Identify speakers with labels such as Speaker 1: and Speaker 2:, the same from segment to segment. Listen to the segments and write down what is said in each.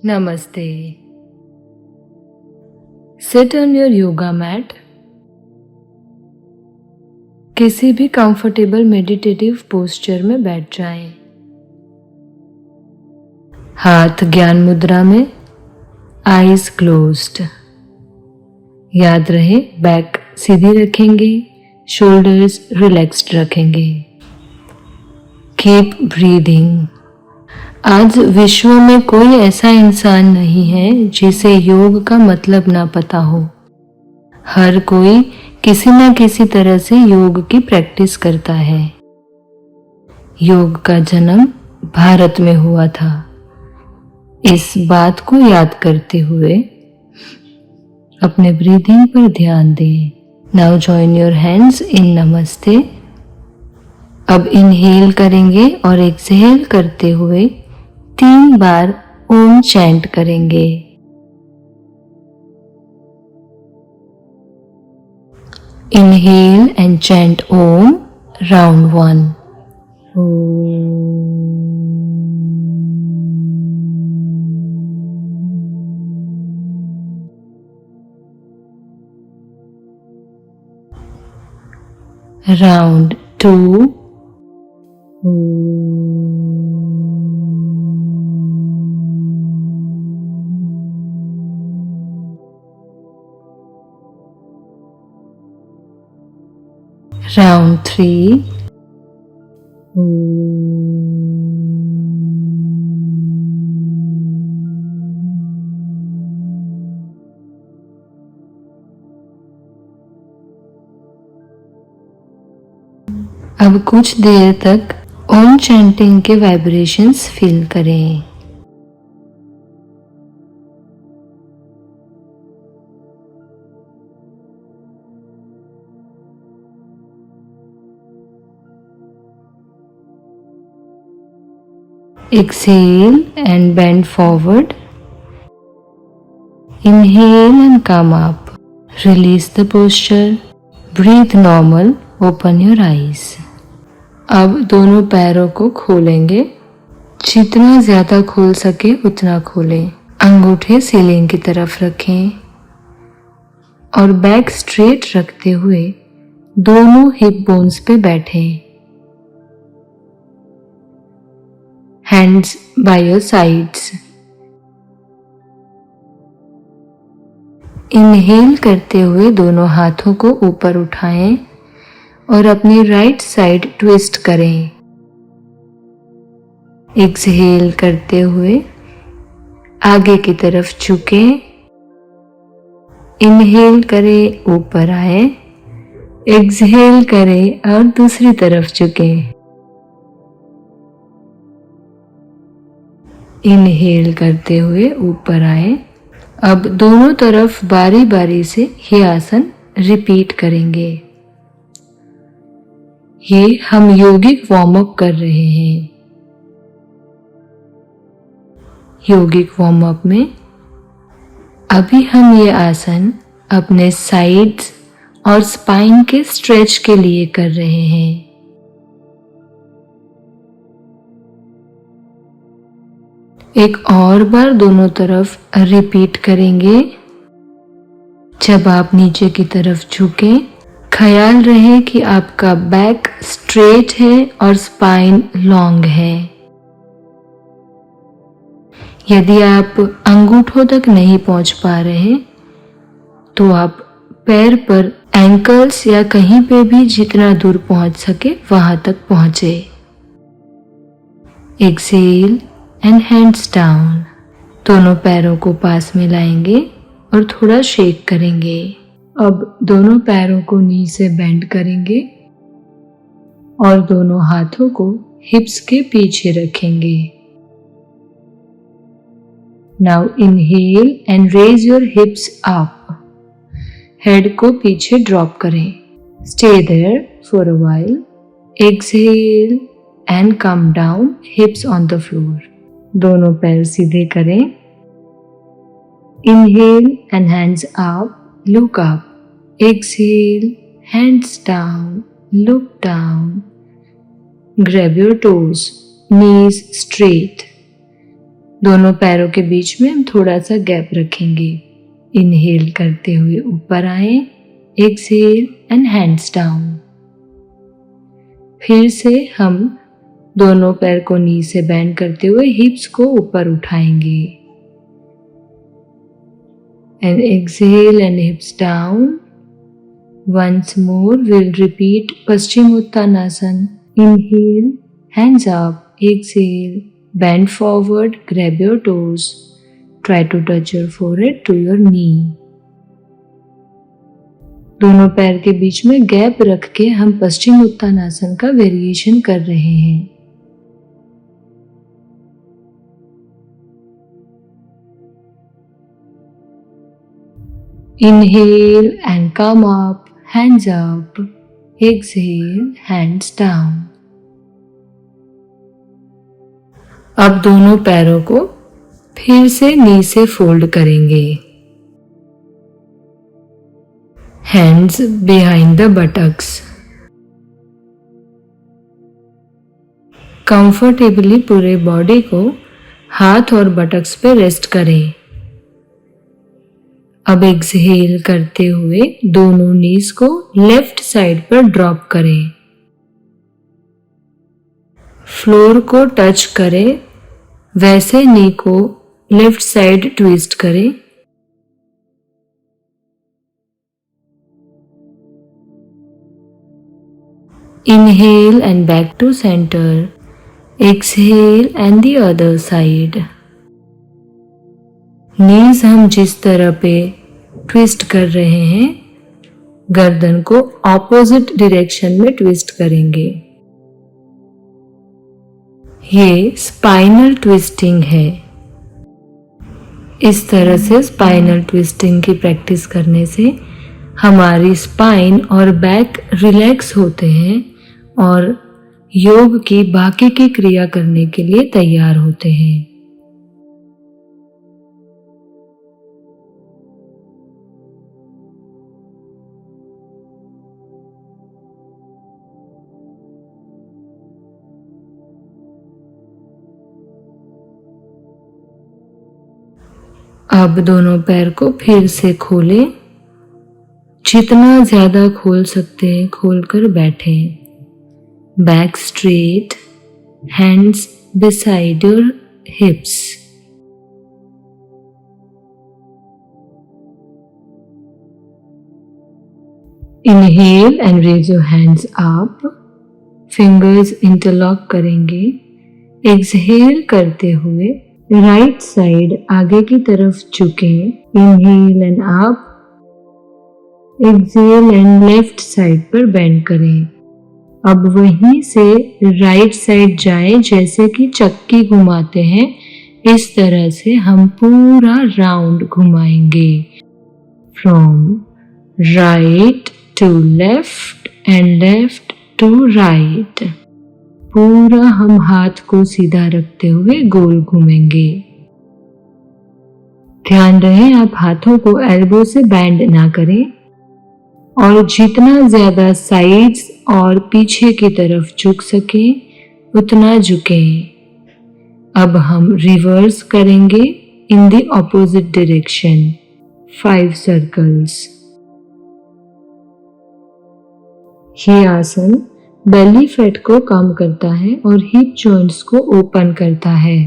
Speaker 1: Namaste. Sit on your yoga mat. किसी भी comfortable meditative posture में बैठ जाएं। हाथ ज्ञान मुद्रा में, आईज क्लोज्ड। याद रहे बैक सीधी रखेंगे, शोल्डर्स रिलैक्स्ड रखेंगे। Keep breathing. आज विश्व में कोई ऐसा इंसान नहीं है जिसे योग का मतलब ना पता हो। हर कोई किसी न किसी तरह से योग की प्रैक्टिस करता है। योग का जन्म भारत में हुआ था। इस बात को याद करते हुए अपने ब्रीदिंग पर ध्यान दें। Now join your hands in namaste. अब इनहेल करेंगे और एक्सहेल करते हुए 3 बार ओम चैंट करेंगे। Inhale and chant Om round 1। Round 2। Round 3। अब कुछ देर तक ओम चैंटिंग के वाइब्रेशंस फील करें। Exhale and bend forward. Inhale and come up. Release the posture. Breathe normal. Open your eyes. अब दोनों पैरों को खोलेंगे। जितना ज्यादा खोल सके उतना खोलें। अंगूठे सीलिंग की तरफ रखें और बैक स्ट्रेट रखते हुए दोनों हिप बोन्स पे बैठें। Hands by your sides. Inhale करते हुए दोनों हाथों को ऊपर उठाएं और अपनी राइट साइड ट्विस्ट करें। एक्सहेल करते हुए आगे की तरफ झुकें। इनहेल करें, ऊपर आए। एक्सहेल करें और दूसरी तरफ झुकें। इनहेल करते हुए ऊपर आए। अब दोनों तरफ बारी बारी से ये आसन रिपीट करेंगे। ये हम योगिक वार्म अप कर रहे हैं। योगिक वार्म अप में अभी हम ये आसन अपने साइड्स और स्पाइन के स्ट्रेच के लिए कर रहे हैं। एक और बार दोनों तरफ रिपीट करेंगे। जब आप नीचे की तरफ झुकें, ख्याल रहे कि आपका बैक स्ट्रेट है और स्पाइन लॉन्ग है। यदि आप अंगूठों तक नहीं पहुंच पा रहे तो आप पैर पर एंकल्स या कहीं पे भी जितना दूर पहुंच सके वहां तक पहुंचे। Exhale and hands down. दोनों पैरों को पास में लाएंगे और थोड़ा शेक करेंगे। अब दोनों पैरों को नी से बेंड करेंगे और दोनों हाथों को हिप्स के पीछे रखेंगे। Now inhale and raise your hips up. Head को पीछे ड्रॉप करें। Stay there for a while. Exhale and come down, hips on the floor. दोनों पैर सीधे करें। Inhale and hands up, look up. Exhale, hands down, look down. Grab your toes, knees straight. दोनों पैरों के बीच में हम थोड़ा सा गैप रखेंगे। इनहेल करते हुए ऊपर आए, एक्सहेल एंड हैंड्स डाउन। फिर से हम दोनों पैर को नी से बेंड करते हुए हिप्स को ऊपर उठाएंगे and exhale and hips down. Once more we'll repeat Paschimottanasana. Inhale, hands up, exhale, bend forward, grab your toes. Try to touch your forehead to your knee. दोनों पैर के बीच में गैप रख के हम पश्चिमोत्तानासन का वेरिएशन कर रहे हैं। Inhale and come up, hands up. Exhale, hands down. अब दोनों पैरों को फिर से नी से फोल्ड करेंगे। Hands behind the buttocks. Comfortably पूरे बॉडी को हाथ और बटक्स पे रेस्ट करें। अब एक्सहेल करते हुए दोनों नीज को लेफ्ट साइड पर ड्रॉप करें। फ्लोर को टच करें, वैसे नी को लेफ्ट साइड ट्विस्ट करें। Inhale and back to centre, exhale and the other side. Knees हम जिस तरह पे ट्विस्ट कर रहे हैं, गर्दन को ऑपोजिट डायरेक्शन में ट्विस्ट करेंगे। ये स्पाइनल ट्विस्टिंग है। इस तरह से स्पाइनल ट्विस्टिंग की प्रैक्टिस करने से हमारी स्पाइन और बैक रिलैक्स होते हैं और योग की बाकी की क्रिया करने के लिए तैयार होते हैं। अब दोनों पैर को फिर से खोलें। जितना ज्यादा खोल सकते हैं खोलकर बैठें। Back straight, hands beside your hips. Inhale and raise your hands up. Fingers interlock करेंगे। Exhale करते हुए राइट साइड आगे की तरफ झुके। Inhale and up. Exhale and left side पर बेंड करें। अब वहीं से राइट साइड जाए, जैसे कि चक्की घुमाते हैं, इस तरह से हम पूरा राउंड घुमाएंगे। From right to left and left to right. पूरा हम हाथ को सीधा रखते हुए गोल घूमेंगे। ध्यान रहे आप हाथों को एल्बो से बैंड ना करें और जितना ज्यादा साइड्स और पीछे की तरफ झुक सके उतना झुकें। अब हम रिवर्स करेंगे in the opposite direction, 5 circles. ये आसन बेली फैट को कम करता है और हिप जॉइंट्स को ओपन करता है।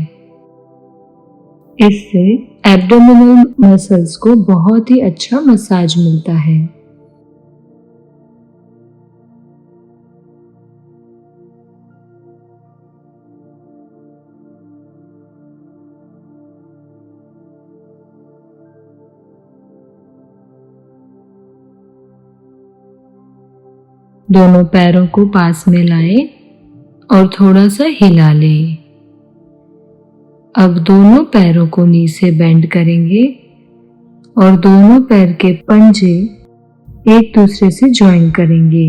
Speaker 1: इससे एब्डोमिनल मसल्स को बहुत ही अच्छा मसाज मिलता है। दोनों पैरों को पास में लाएं और थोड़ा सा हिला लें। अब दोनों पैरों को नी से बेंड करेंगे और दोनों पैर के पंजे एक दूसरे से ज्वाइन करेंगे।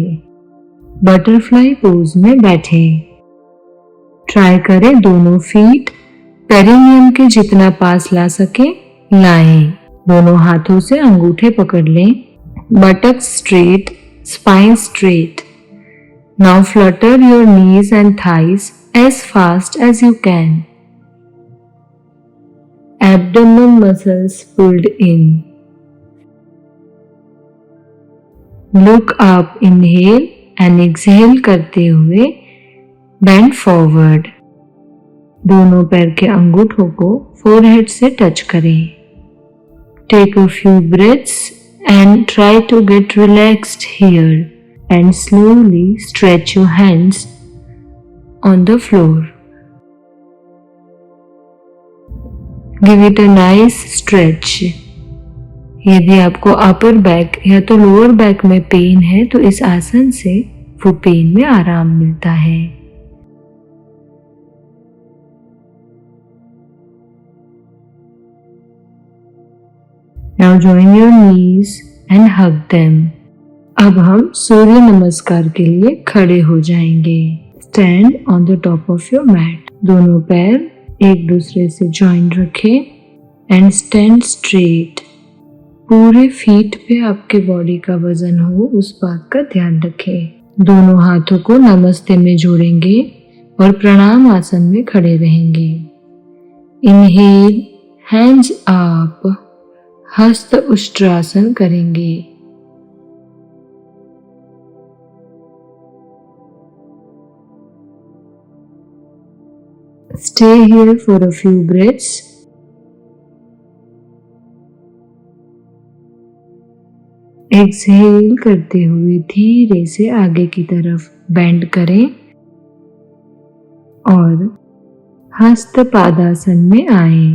Speaker 1: बटरफ्लाई पोज में बैठें। ट्राई करें दोनों फीट पेरिनियम के जितना पास ला सके लाएं। दोनों हाथों से अंगूठे पकड़ लें। बटक straight, spine straight. Now flutter your knees and thighs as fast as you can. abdomen muscles pulled in. Look up, inhale and exhale करते हुए bend forward. दोनों पैर के अंगूठों को forehead से टच करें. Take a few breaths and try to get relaxed here and slowly stretch your hands on the floor. Give it a nice stretch. यदि आपको अपर बैक या तो लोअर बैक में पेन है तो इस आसन से वो पेन में आराम मिलता है. Now join your knees and hug them. अब हम सूर्य नमस्कार के लिए खड़े हो जाएंगे. Stand on the top of your mat. दोनों पैर एक दूसरे से ज्वाइन रखें and stand straight. पूरे फीट पे आपके बॉडी का वजन हो उस बात का ध्यान रखें. दोनों हाथों को नमस्ते में जोड़ेंगे और प्रणाम आसन में खड़े रहेंगे. इनहेल, हैंड्स अप, हस्त उष्ट्रासन करेंगे. Stay here for a few breaths. Exhale करते हुए धीरे से आगे की तरफ बेंड करें और हस्त पादासन में आए.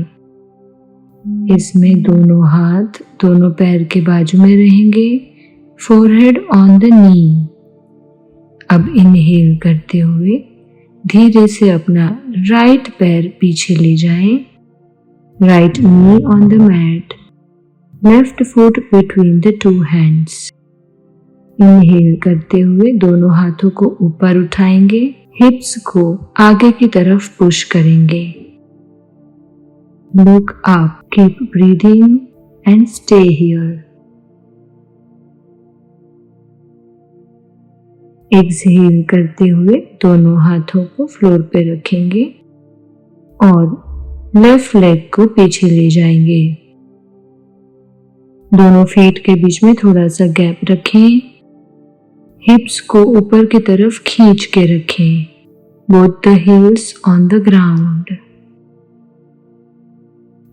Speaker 1: इसमें दोनों हाथ दोनों पैर के बाजू में रहेंगे, फोरहेड ऑन द नी. अब इनहेल करते हुए धीरे से अपना राइट पैर पीछे ले जाएं, right knee on the mat, left foot between the two hands. Inhale करते हुए दोनों हाथों को ऊपर उठाएंगे, हिप्स को आगे की तरफ पुश करेंगे. Look up, keep breathing and stay here. Exhale करते हुए दोनों हाथों को फ्लोर पे रखेंगे और लेफ्ट लेग को पीछे ले जाएंगे. दोनों फीट के बीच में थोड़ा सा गैप रखें. हिप्स को ऊपर की तरफ खींच के रखें. Both the heels on the ground.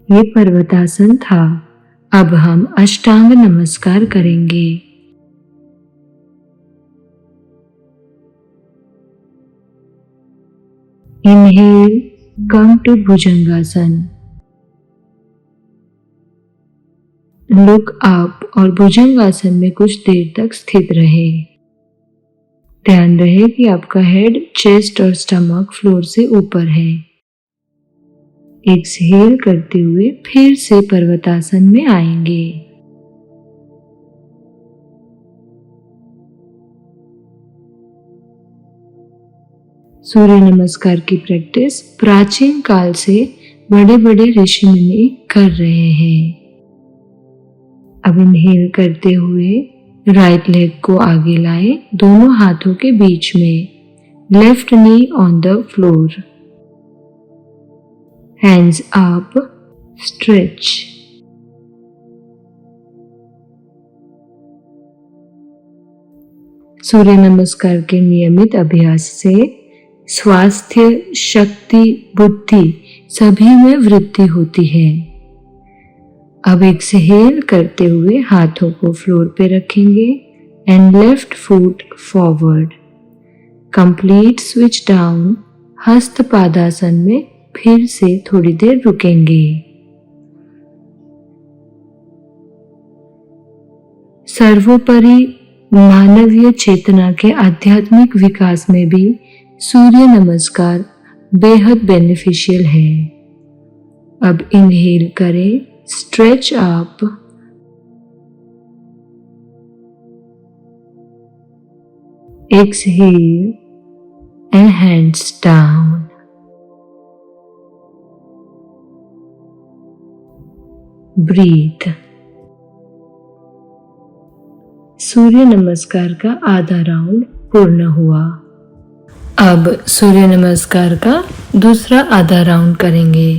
Speaker 1: ये पर्वतासन था. अब हम अष्टांग नमस्कार करेंगे. Inhale, come to bhujangasana. Look up और भुजंगासन में कुछ देर तक स्थित रहे. ध्यान रहे कि आपका हेड, चेस्ट और स्टमक फ्लोर से ऊपर है. एक्सहेल करते हुए फिर से पर्वतासन में आएंगे. सूर्य नमस्कार की प्रैक्टिस प्राचीन काल से बड़े बड़े ऋषि मुनि कर रहे हैं. अब इनहेल करते हुए राइट लेग को आगे लाएं, दोनों हाथों के बीच में, left knee on the floor, hands up, stretch. Surya Namaskar के नियमित अभ्यास से स्वास्थ्य, शक्ति, बुद्धि सभी में वृद्धि होती है. अब एक्सहेल करते हुए हाथों को फ्लोर पे रखेंगे and left foot forward. Complete switch down. हस्त पादासन में फिर से थोड़ी देर रुकेंगे. सर्वोपरि मानवीय चेतना के आध्यात्मिक विकास में भी सूर्य नमस्कार बेहद बेनिफिशियल है. अब इनहेल करें, stretch up, exhale and hands down. Breathe. सूर्य नमस्कार का आधा राउंड पूर्ण हुआ. अब सूर्य नमस्कार का दूसरा आधा राउंड करेंगे.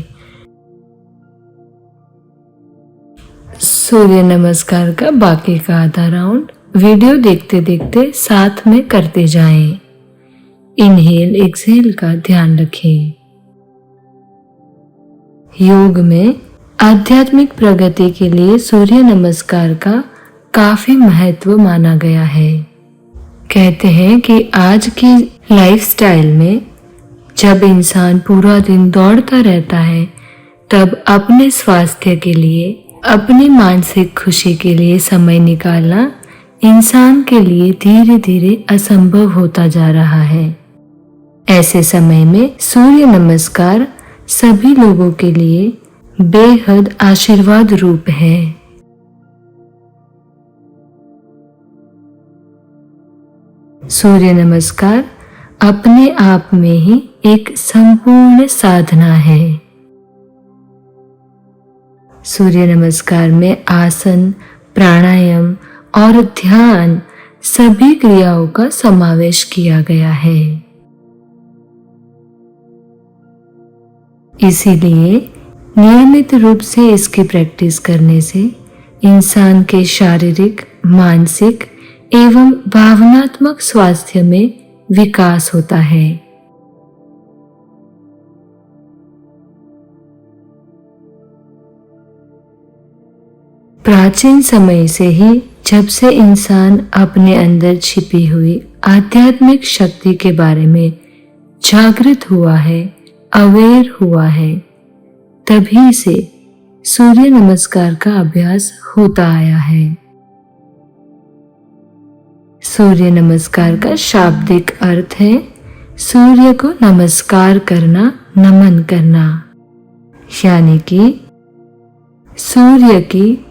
Speaker 1: सूर्य नमस्कार का बाकी का आधा राउंड वीडियो देखते देखते साथ में करते जाएं। इनहेल एक्सहेल का ध्यान रखें। योग में आध्यात्मिक प्रगति के लिए सूर्य नमस्कार का काफी महत्व माना गया है। कहते हैं कि आज की लाइफस्टाइल में जब इंसान पूरा दिन दौड़ता रहता है, तब अपने स्वास्थ्य के लिए, अपनी मानसिक खुशी के लिए समय निकालना इंसान के लिए धीरे धीरे असंभव होता जा रहा है। ऐसे समय में सूर्य नमस्कार सभी लोगों के लिए बेहद आशीर्वाद रूप है। सूर्य नमस्कार अपने आप में ही एक संपूर्ण साधना है। सूर्य नमस्कार में आसन, प्राणायाम और ध्यान सभी क्रियाओं का समावेश किया गया है। इसीलिए नियमित रूप से इसकी प्रैक्टिस करने से इंसान के शारीरिक, मानसिक एवं भावनात्मक स्वास्थ्य में विकास होता है। प्राचीन समय से ही जब से इंसान अपने अंदर छिपी हुई आध्यात्मिक शक्ति के बारे में जागृत हुआ है, अवेयर हुआ है, तभी से सूर्य नमस्कार का अभ्यास होता आया है। सूर्य नमस्कार का शाब्दिक अर्थ है सूर्य को नमस्कार करना, नमन करना, यानी कि सूर्य की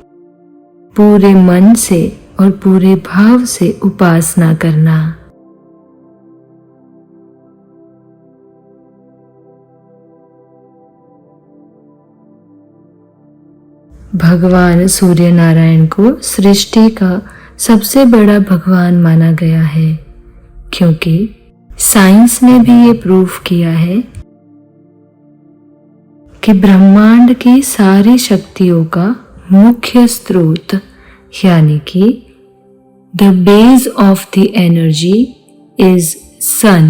Speaker 1: पूरे मन से और पूरे भाव से उपासना करना। भगवान सूर्य नारायण को सृष्टि का सबसे बड़ा भगवान माना गया है, क्योंकि साइंस ने भी ये प्रूफ किया है कि ब्रह्मांड की सारी शक्तियों का मुख्य स्रोत, यानी कि the base of the energy is sun,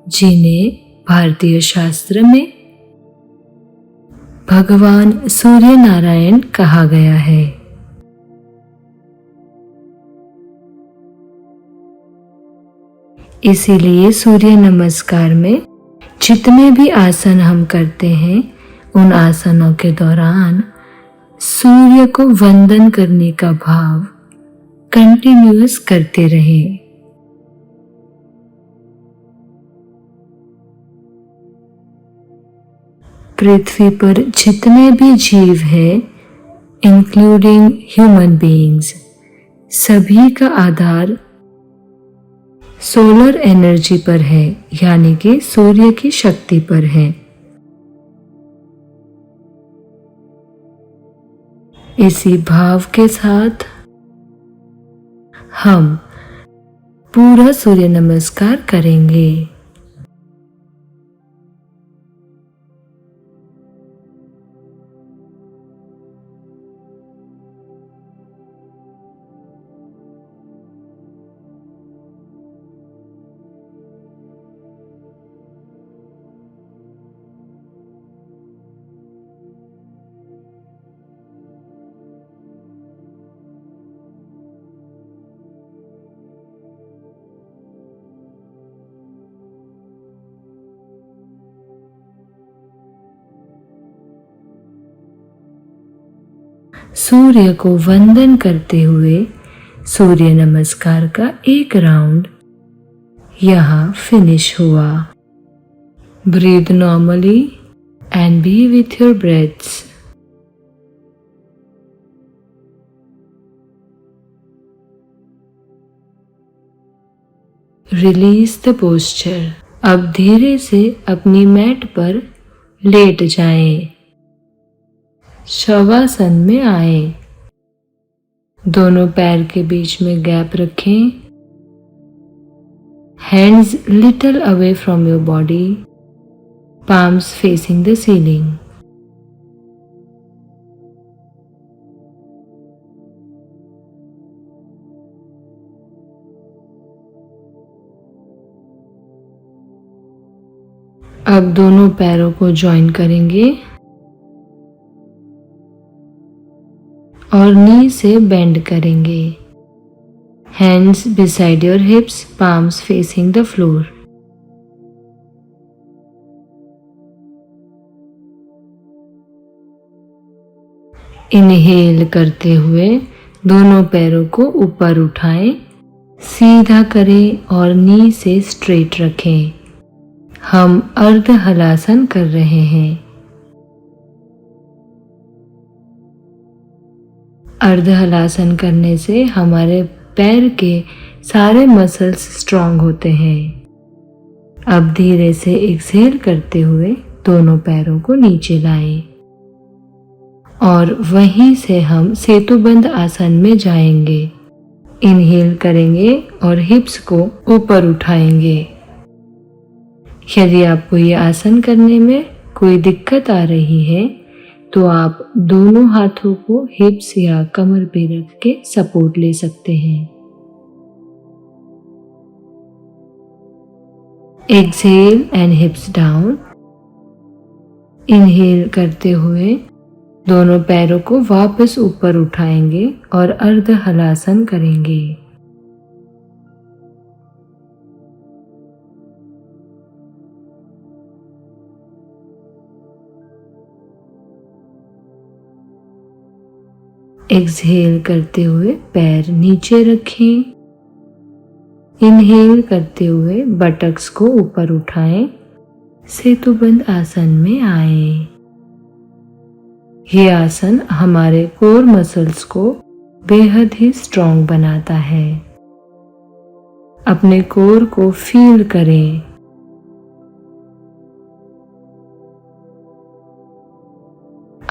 Speaker 1: जिन्हें भारतीय शास्त्र में भगवान सूर्य नारायण कहा गया है। इसीलिए सूर्य नमस्कार में जितने भी आसन हम करते हैं, उन आसनों के दौरान सूर्य को वंदन करने का भाव कंटिन्यूअस करते रहें। पृथ्वी पर जितने भी जीव हैं, इंक्लूडिंग ह्यूमन बीइंग्स, सभी का आधार सोलर एनर्जी पर है, यानी कि सूर्य की शक्ति पर है। इसी भाव के साथ हम पूरा सूर्य नमस्कार करेंगे। सूर्य को वंदन करते हुए सूर्य नमस्कार का एक राउंड यहाँ फिनिश हुआ। Breathe normally and be with your breaths. Release the posture. अब धीरे से अपनी मैट पर लेट जाएं। शवासन में आए। दोनों पैर के बीच में गैप रखें। Hands little away from your body, palms facing the ceiling. अब दोनों पैरों को जॉइन करेंगे और नी से बेंड करेंगे। Hands beside your hips, palms facing the floor. Inhale करते हुए दोनों पैरों को ऊपर उठाएं, सीधा करें और नी से स्ट्रेट रखें। हम अर्ध हलासन कर रहे हैं। अर्ध हलासन करने से हमारे पैर के सारे मसल्स स्ट्रांग होते हैं। अब धीरे से एक्सहेल करते हुए दोनों पैरों को नीचे लाएं और वहीं से हम सेतुबंद आसन में जाएंगे। इनहेल करेंगे और हिप्स को ऊपर उठाएंगे। यदि आपको ये आसन करने में कोई दिक्कत आ रही है तो आप दोनों हाथों को हिप्स या कमर पे रख के सपोर्ट ले सकते हैं। Exhale and hips down. Inhale करते हुए दोनों पैरों को वापस ऊपर उठाएंगे और अर्ध हलासन करेंगे। एक्सहेल करते हुए पैर नीचे रखें। इनहेल करते हुए बटक्स को ऊपर उठाएं, सेतुबंद आसन में आए। ये आसन हमारे कोर मसल्स को बेहद ही स्ट्रॉन्ग बनाता है। अपने कोर को फील करें।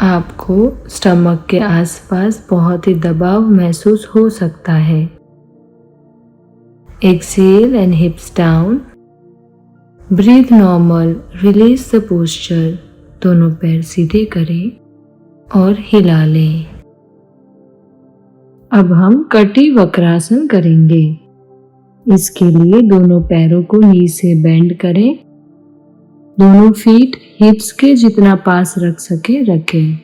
Speaker 1: आपको स्टमक के आसपास बहुत ही दबाव महसूस हो सकता है। Exhale and hips down. Breathe normal, release the posture. दोनों पैर सीधे करें और हिला लें। अब हम कटी वक्रासन करेंगे। इसके लिए दोनों पैरों को नी से बेंड करें। दोनों फीट हिप्स के जितना पास रख सके रखें।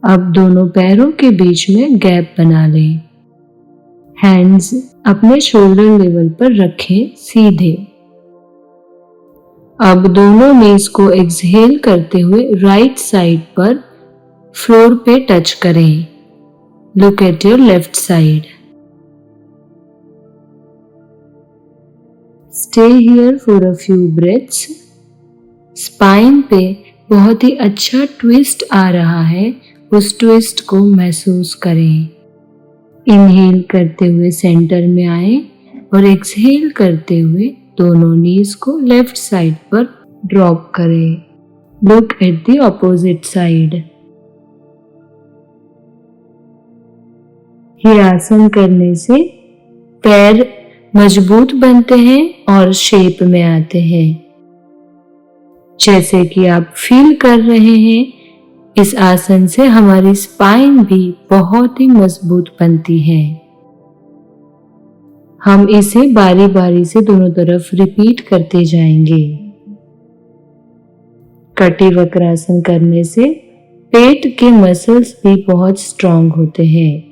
Speaker 1: अब दोनों पैरों के बीच में गैप बना लें। हैंड्स अपने शोल्डर लेवल पर रखें सीधे। अब दोनों नीज को एक्सहेल करते हुए राइट साइड पर फ्लोर पे टच करें। Look at your left side. Stay here for a few breaths. Spine पे बहुत ही अच्छा ट्विस्ट आ रहा है, उस ट्विस्ट को महसूस करें। इनहेल करते हुए सेंटर में आए और एक्सहेल करते हुए दोनों नीज को लेफ्ट साइड पर ड्रॉप करें। Look at the opposite side. ये आसन करने से पैर मजबूत बनते हैं और शेप में आते हैं। जैसे कि आप फील कर रहे हैं, इस आसन से हमारी स्पाइन भी बहुत ही मजबूत बनती है। हम इसे बारी बारी से दोनों तरफ रिपीट करते जाएंगे। कटी वक्रासन करने से पेट के मसल्स भी बहुत स्ट्रांग होते हैं।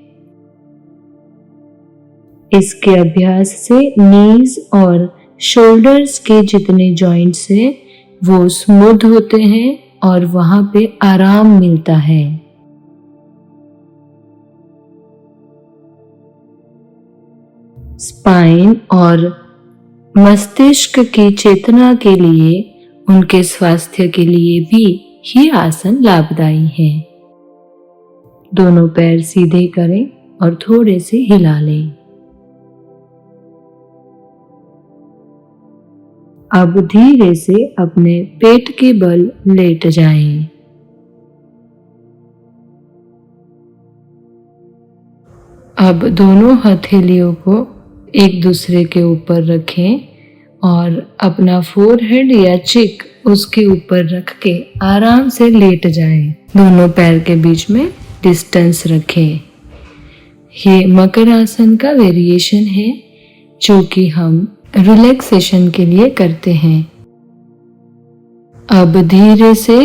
Speaker 1: इसके अभ्यास से नीज और शोल्डर्स के जितने जॉइंट्स हैं वो स्मूथ होते हैं और वहां पे आराम मिलता है। स्पाइन और मस्तिष्क की चेतना के लिए, उनके स्वास्थ्य के लिए भी ये आसन लाभदायी है। दोनों पैर सीधे करें और थोड़े से हिला लें। अब धीरे से अपने पेट के बल लेट जाएं। अब दोनों हथेलियों को एक दूसरे के ऊपर रखें और अपना फोरहेड या चिक उसके ऊपर रख के आराम से लेट जाएं। दोनों पैर के बीच में डिस्टेंस रखें। ये मकर आसन का वेरिएशन है जो कि हम रिलैक्सेशन के लिए करते हैं। अब धीरे से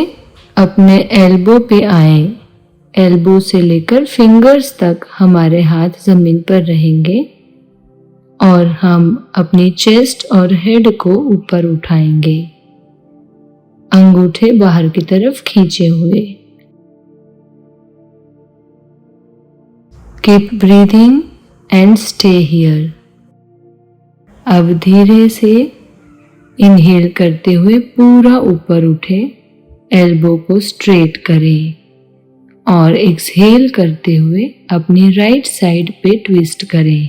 Speaker 1: अपने एल्बो पे आए। एल्बो से लेकर फिंगर्स तक हमारे हाथ जमीन पर रहेंगे और हम अपनी चेस्ट और हेड को ऊपर उठाएंगे, अंगूठे बाहर की तरफ खींचे हुए। Keep breathing and stay here. अब धीरे से इनहेल करते हुए पूरा ऊपर उठे, एल्बो को स्ट्रेट करें और एक्सहेल करते हुए अपनी राइट साइड पे ट्विस्ट करें।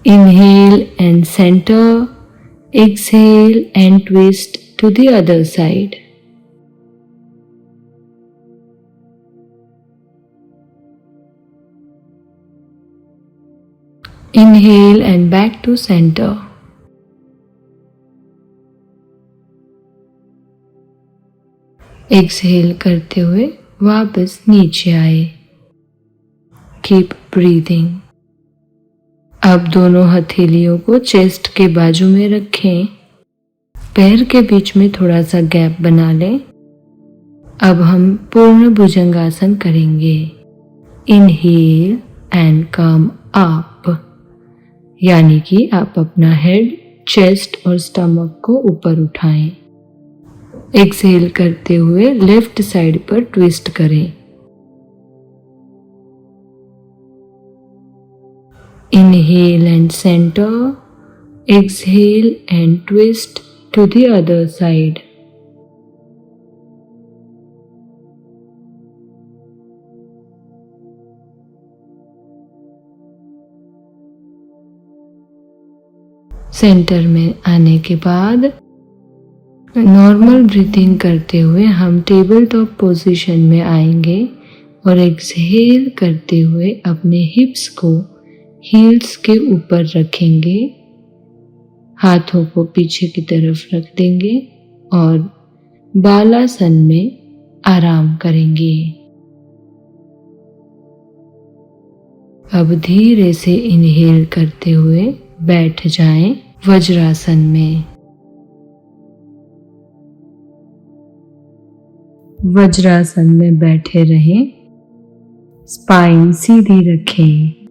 Speaker 1: Inhale and centre, exhale and twist to the other side. Inhale and back to center. Exhale करते हुए वापस नीचे आए। Keep breathing. अब दोनों हथेलियों को चेस्ट के बाजू में रखें, पैर के बीच में थोड़ा सा गैप बना लें। अब हम पूर्ण भुजंगासन करेंगे। इनहेल एंड कम अप, यानी कि आप अपना हेड, चेस्ट और स्टमक को ऊपर उठाएं। एक्सहेल करते हुए लेफ्ट साइड पर ट्विस्ट करें। Inhale and centre, exhale and twist to the other side. Centre में आने के बाद नॉर्मल ब्रीथिंग करते हुए हम टेबल टॉप पोजीशन में आएंगे और एक्सहेल करते हुए अपने हिप्स को हील्स के ऊपर रखेंगे, हाथों को पीछे की तरफ रख देंगे और बालासन में आराम करेंगे। अब धीरे से इनहेल करते हुए बैठ जाएं वज्रासन में। वज्रासन में बैठे रहें, स्पाइन सीधी रखें।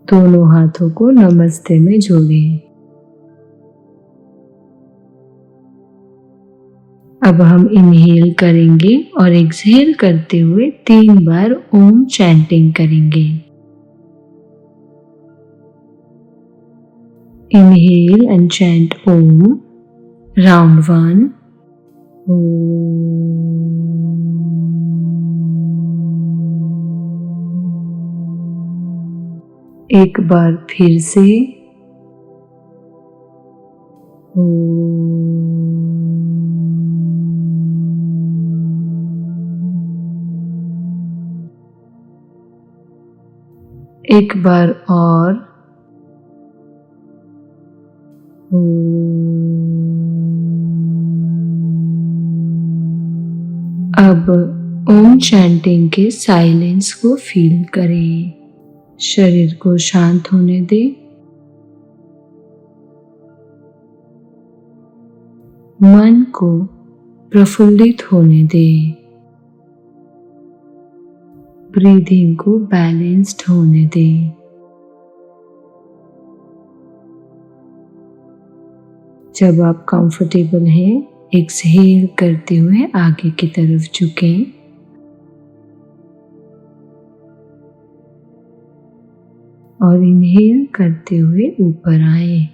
Speaker 1: दोनों हाथों को नमस्ते में जोड़ें। अब हम इनहेल करेंगे और एक्सहेल करते हुए 3 बार ओम चैंटिंग करेंगे। Inhale and chant Om. Round 1। एक बार फिर से एक बार और अब ओम चैंटिंग के साइलेंस को फील करें। शरीर को शांत होने दें। मन को प्रफुल्लित होने दें। ब्रीदिंग को बैलेंस्ड होने दें। जब आप कंफर्टेबल हैं, एक्सहेल करते हुए आगे की तरफ झुकें। और इनहेल करते हुए ऊपर आए।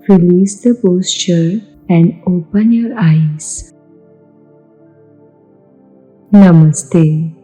Speaker 1: Release the posture and open your eyes. Namaste.